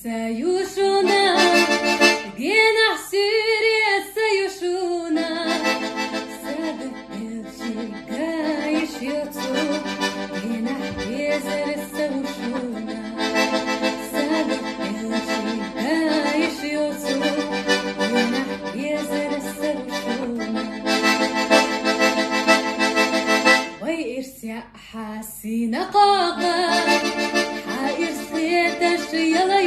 سيوشنا جينا حسيري سيوشنا سابق الشيكايش يطو جينا يزر سيوشنا سابق الشيكايش يطو جينا يزر سيوشنا ويرسع حاسين قاقا حائر سيتش يلا